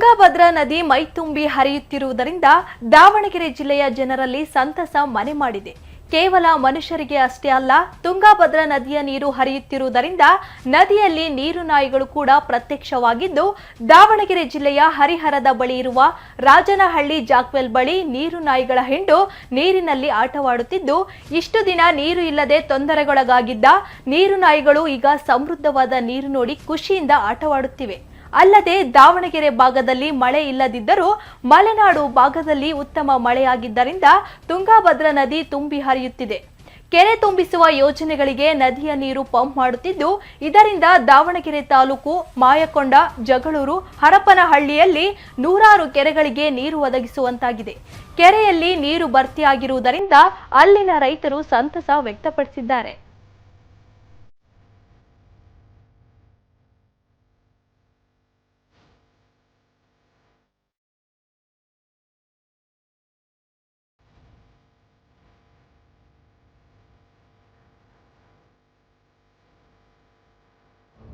ತುಂಗಭದ್ರಾ ನದಿ ಮೈತುಂಬಿ ಹರಿಯುತ್ತಿರುವುದರಿಂದ ದಾವಣಗೆರೆ ಜಿಲ್ಲೆಯ ಜನರಲ್ಲಿ ಸಂತಸ ಮನೆ ಮಾಡಿದೆ. ಕೇವಲ ಮನುಷ್ಯರಿಗೆ ಅಷ್ಟೇ ಅಲ್ಲ, ತುಂಗಭದ್ರಾ ನದಿಯ ನೀರು ಹರಿಯುತ್ತಿರುವುದರಿಂದ ನದಿಯಲ್ಲಿ ನೀರು ನಾಯಿಗಳು ಕೂಡ ಪ್ರತ್ಯಕ್ಷವಾಗಿದ್ದು, ದಾವಣಗೆರೆ ಜಿಲ್ಲೆಯ ಹರಿಹರದ ಬಳಿ ಇರುವ ರಾಜನಹಳ್ಳಿ ಜಾಕ್ವೆಲ್ ಬಳಿ ನೀರು ನಾಯಿಗಳ ಹಿಂಡು ನೀರಿನಲ್ಲಿ ಆಟವಾಡುತ್ತಿದ್ದು, ಇಷ್ಟು ದಿನ ನೀರು ಇಲ್ಲದೆ ತೊಂದರೆಗೊಳಗಾಗಿದ್ದ ನೀರು ನಾಯಿಗಳು ಈಗ ಸಮೃದ್ಧವಾದ ನೀರು ನೋಡಿ ಖುಷಿಯಿಂದ ಆಟವಾಡುತ್ತಿವೆ. ಅಲ್ಲದೆ ದಾವಣಗೆರೆ ಭಾಗದಲ್ಲಿ ಮಳೆ ಇಲ್ಲದಿದ್ದರೂ ಮಲೆನಾಡು ಭಾಗದಲ್ಲಿ ಉತ್ತಮ ಮಳೆಯಾಗಿದ್ದರಿಂದ ತುಂಗಭದ್ರಾ ನದಿ ತುಂಬಿ ಹರಿಯುತ್ತಿದೆ. ಕೆರೆ ತುಂಬಿಸುವ ಯೋಜನೆಗಳಿಗೆ ನದಿಯ ನೀರು ಪಂಪ್ ಮಾಡುತ್ತಿದ್ದು, ಇದರಿಂದ ದಾವಣಗೆರೆ ತಾಲೂಕು ಮಾಯಕೊಂಡ, ಜಗಳೂರು, ಹರಪನಹಳ್ಳಿಯಲ್ಲಿ ನೂರಾರು ಕೆರೆಗಳಿಗೆ ನೀರು ಒದಗಿಸುವಂತಾಗಿದೆ. ಕೆರೆಯಲ್ಲಿ ನೀರು ಭರ್ತಿಯಾಗಿರುವುದರಿಂದ ಅಲ್ಲಿನ ರೈತರು ಸಂತಸ ವ್ಯಕ್ತಪಡಿಸಿದ್ದಾರೆ.